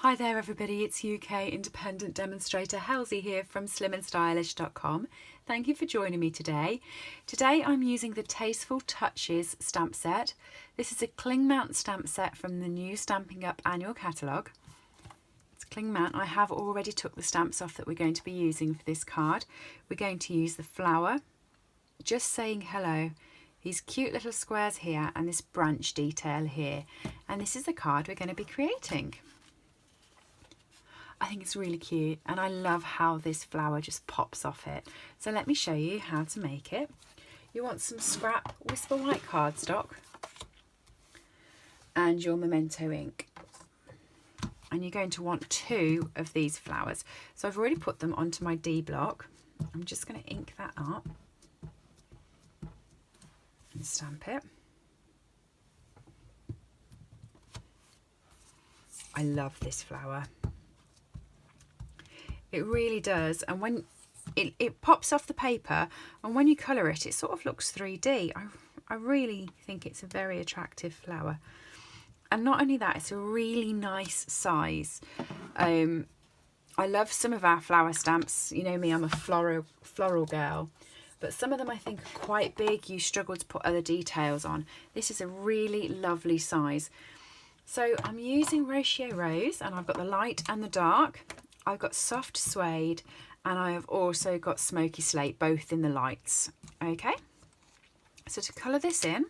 Hi there everybody, it's UK independent demonstrator Halsey here from slimandstylish.com. Thank you for joining me today. Today I'm using the Tasteful Touches stamp set. This is a cling mount stamp set from the new Stampin' Up annual catalogue. It's cling mount. I have already took the stamps off that we're going to be using for this card. We're going to use the flower, just saying hello, these cute little squares here and this branch detail here. And this is the card we're going to be creating. I think it's really cute and I love how this flower just pops off it. So let me show you how to make it. You want some scrap Whisper White cardstock and your Memento ink. And you're going to want 2 of these flowers. So I've already put them onto my D block. I'm just going to ink that up and stamp it. I love this flower. It really does, and when it pops off the paper and when you colour it, it sort of looks 3D. I really think it's a very attractive flower. And not only that, it's a really nice size. I love some of our flower stamps. You know me, I'm a floral girl. But some of them I think are quite big. You struggle to put other details on. This is a really lovely size. So I'm using Ratio Rose, and I've got the light and the dark. I've got soft suede and I have also got smoky slate, both in the lights. Okay, so to colour this in,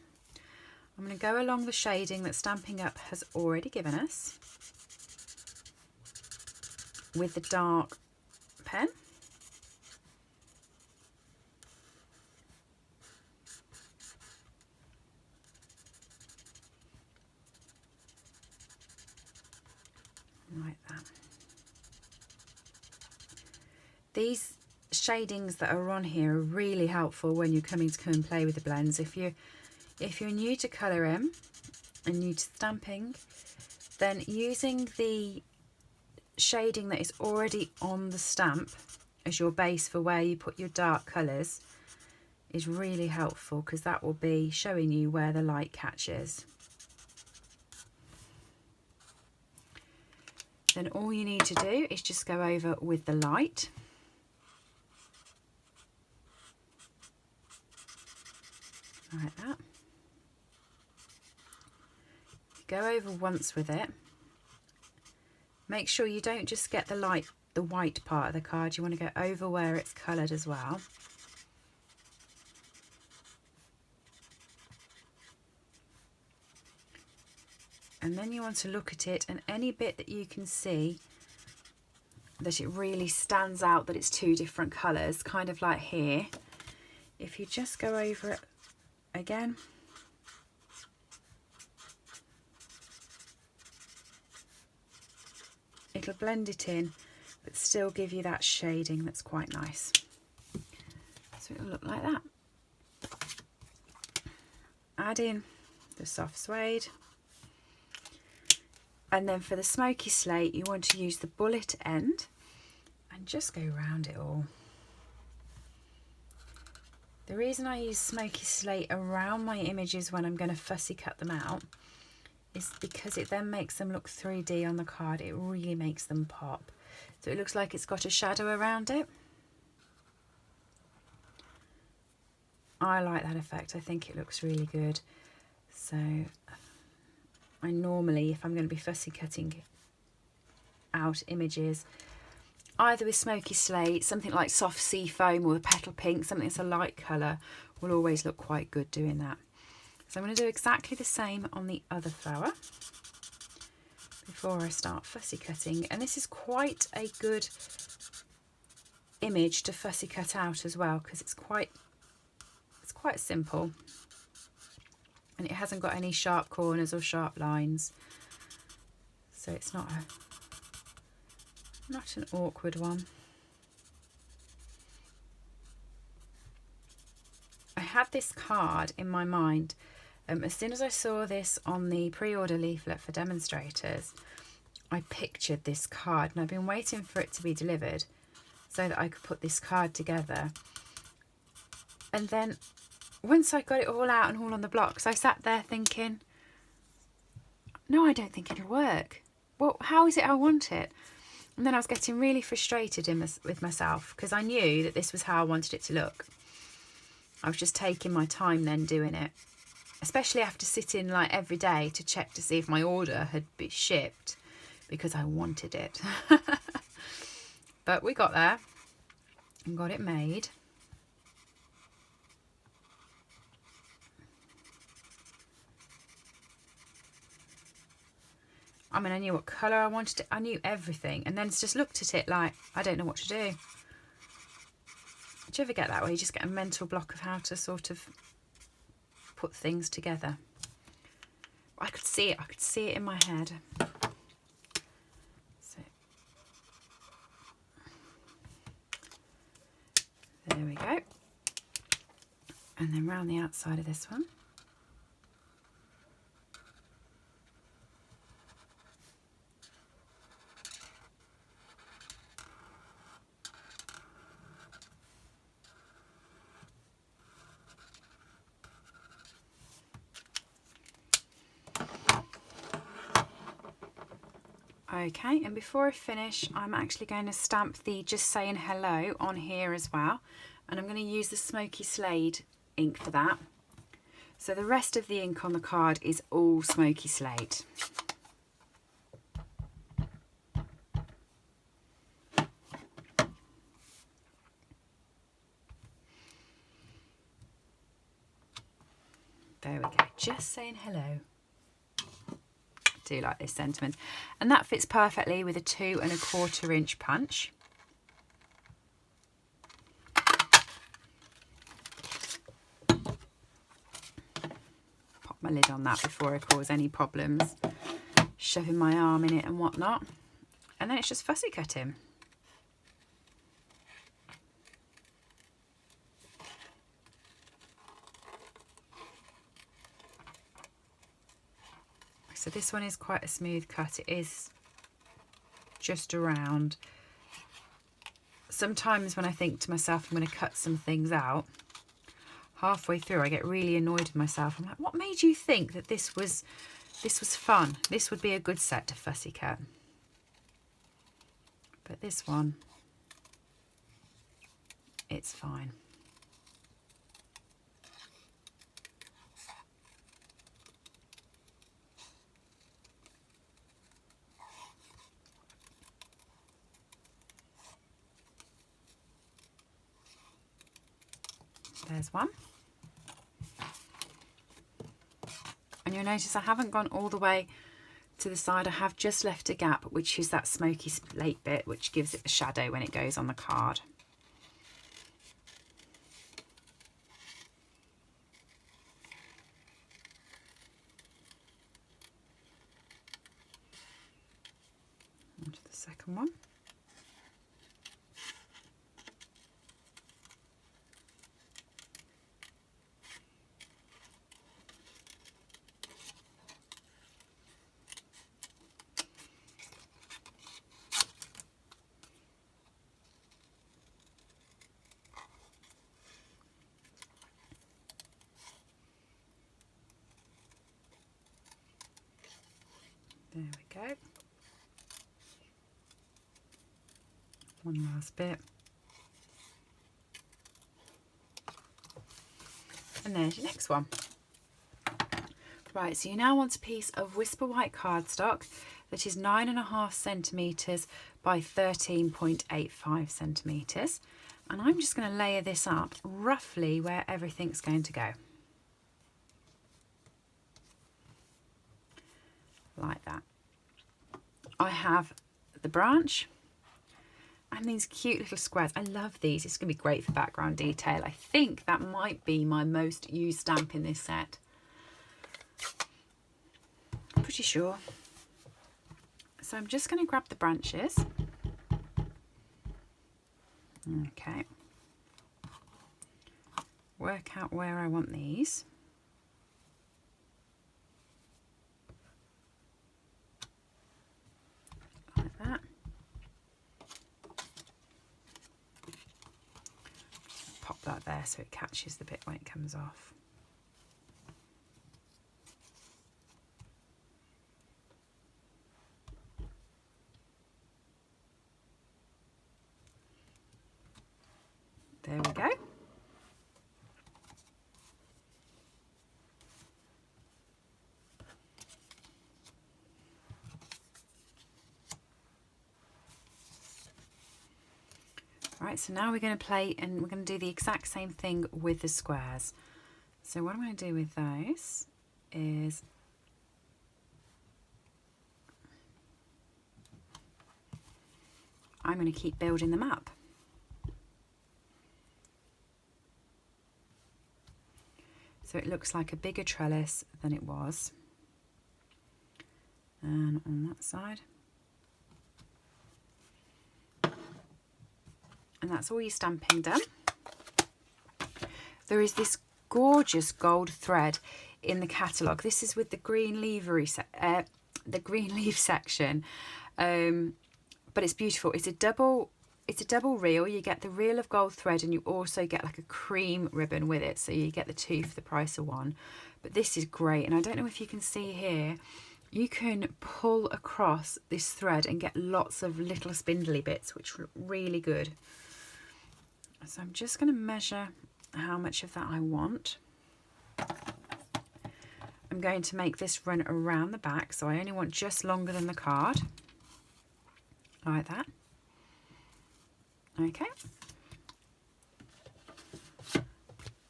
I'm going to go along the shading that Stampin' Up has already given us with the dark pen. Like that. These shadings that are on here are really helpful when you're coming to come and play with the blends. If you're new to colouring and new to stamping, then using the shading that is already on the stamp as your base for where you put your dark colours is really helpful, because that will be showing you where the light catches. Then all you need to do is just go over with the light. Like that. Go over once with it. Make sure you don't just get the white part of the card. You want to go over where it's coloured as well. And then you want to look at it, and any bit that you can see that it really stands out, that it's 2 different colours, kind of like here, if you just go over it again, it'll blend it in but still give you that shading that's quite nice. So it'll look like that. Add in the soft suede, and then for the smoky slate you want to use the bullet end and just go around it all. The reason I use smoky slate around my images when I'm going to fussy cut them out is because it then makes them look 3D on the card. It really makes them pop. So it looks like it's got a shadow around it. I like that effect. I think it looks really good. So I normally, if I'm going to be fussy cutting out images, either with smoky slate, something like soft sea foam, or the petal pink, something that's a light colour, will always look quite good doing that. So I'm going to do exactly the same on the other flower before I start fussy cutting. And this is quite a good image to fussy cut out as well, because it's quite simple and it hasn't got any sharp corners or sharp lines, so it's not an awkward one. I had this card in my mind as soon as I saw this on the pre-order leaflet for demonstrators. I pictured this card and I've been waiting for it to be delivered so that I could put this card together. And then once I got it all out and all on the blocks, I sat there thinking, no, I don't think it'll work. well, how is it I want it? And then I was getting really frustrated with myself because I knew that this was how I wanted it to look. I was just taking my time then doing it, especially after sitting like every day to check to see if my order had been shipped because I wanted it. But we got there and got it made. I mean, I knew what colour I wanted it. I knew everything. And then just looked at it like, I don't know what to do. Do you ever get that where you just get a mental block of how to sort of put things together? I could see it. I could see it in my head. So, there we go. And then round the outside of this one. Okay, and before I finish, I'm actually going to stamp the Just Saying Hello on here as well. And I'm going to use the Smoky Slade ink for that. So the rest of the ink on the card is all Smoky Slate. There we go, Just Saying Hello. Do like this sentiment, and that fits perfectly with a 2 1/4 inch punch. Pop my lid on that before I cause any problems shoving my arm in it and whatnot, and then it's just fussy cutting. So this one is quite a smooth cut. It is just around. Sometimes when I think to myself I'm going to cut some things out, halfway through I get really annoyed with myself. I'm like, what made you think that this was fun? This would be a good set to fussy cut. But this one, it's fine. There's one. And you'll notice I haven't gone all the way to the side. I have just left a gap, which is that smoky slate bit, which gives it the shadow when it goes on the card. On to the second one. There we go. One last bit. And there's your next one. Right, so you now want a piece of Whisper White cardstock that is 9.5 centimetres by 13.85 centimetres. And I'm just going to layer this up roughly where everything's going to go. Like that. I have the branch and these cute little squares. I love these. It's going to be great for background detail. I think that might be my most used stamp in this set. I'm pretty sure. So I'm just going to grab the branches. Okay. Work out where I want these. Like that. Pop that there so it catches the bit when it comes off. There we go. Right, so now we're going to play and we're going to do the exact same thing with the squares. So what I'm going to do with those is I'm going to keep building them up. So it looks like a bigger trellis than it was. And on that side. And that's all your stamping done. There is this gorgeous gold thread in the catalogue. This is with the green leaf section, but it's beautiful. It's a double reel. You get the reel of gold thread, and you also get like a cream ribbon with it, so you get the two for the price of one. But this is great, and I don't know if you can see here. You can pull across this thread and get lots of little spindly bits, which look really good. So I'm just going to measure how much of that I want. I'm going to make this run around the back, so I only want just longer than the card, like that. Okay.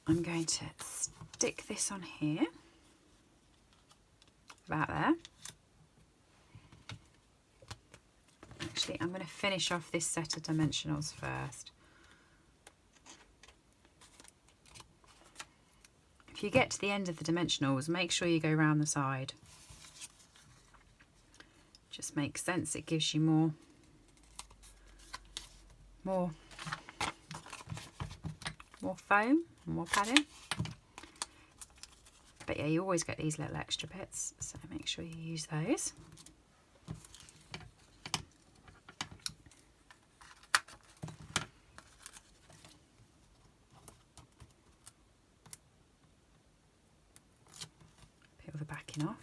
I'm going to stick this on here, about there. Actually, I'm going to finish off this set of dimensionals first. If you get to the end of the dimensionals, make sure you go around the side. Just makes sense. It gives you more foam, more padding. But yeah, you always get these little extra bits, so make sure you use those. Peel the backing off.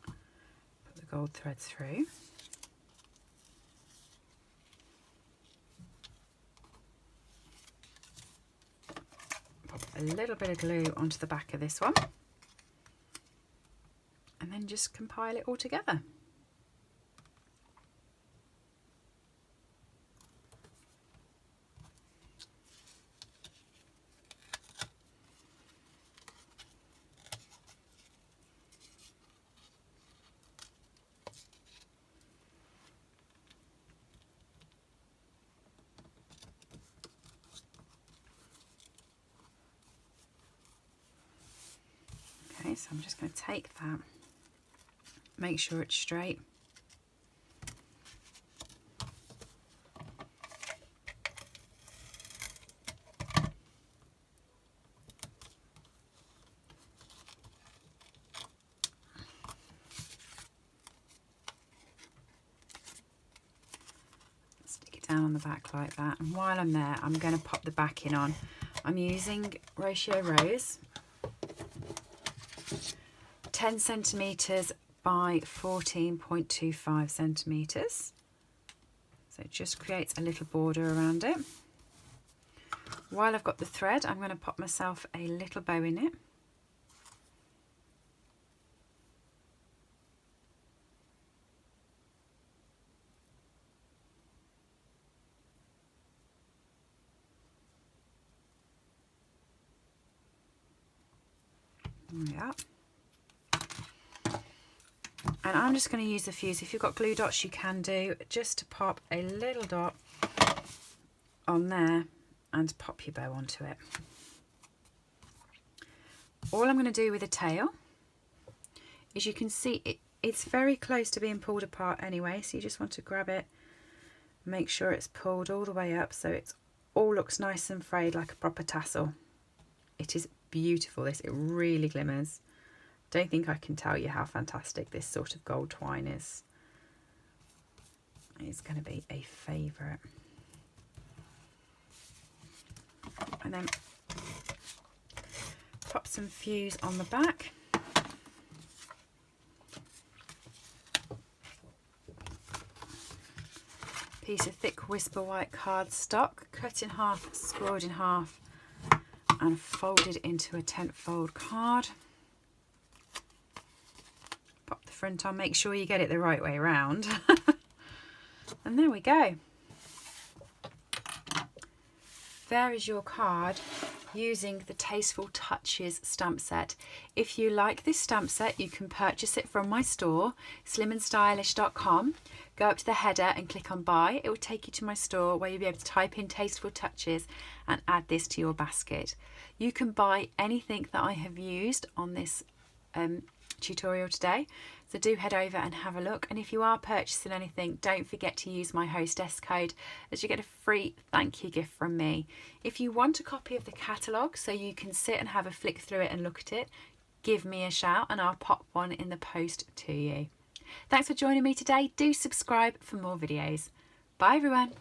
Put the gold thread through. Pop a little bit of glue onto the back of this one. And then just compile it all together. Okay, so I'm just going to take that, make sure it's straight. Stick it down on the back like that, and while I'm there, I'm going to pop the backing on. I'm using Ratio Rose, 10 centimetres by 14.25 centimetres. So it just creates a little border around it. While I've got the thread, I'm going to pop myself a little bow in it. There we are. And I'm just going to use the fuse. If you've got glue dots, you can do, just to pop a little dot on there and pop your bow onto it. All I'm going to do with the tail is, you can see it's very close to being pulled apart anyway, so you just want to grab it, make sure it's pulled all the way up so it all looks nice and frayed like a proper tassel. It is beautiful, this. It really glimmers. Don't think I can tell you how fantastic this sort of gold twine is. It's going to be a favourite. And then pop some fuse on the back. piece of thick Whisper White cardstock, cut in half, scrolled in half and folded into a 10th fold card. Pop the front on, make sure you get it the right way around. And there we go. There is your card using the Tasteful Touches stamp set. If you like this stamp set, you can purchase it from my store, slimandstylish.com. Go up to the header and click on buy. It will take you to my store where you'll be able to type in Tasteful Touches and add this to your basket. You can buy anything that I have used on this tutorial today, so do head over and have a look. And if you are purchasing anything, don't forget to use my hostess code as you get a free thank you gift from me. If you want a copy of the catalogue so you can sit and have a flick through it and look at it, give me a shout and I'll pop one in the post to you. Thanks for joining me today. Do subscribe for more videos. Bye everyone.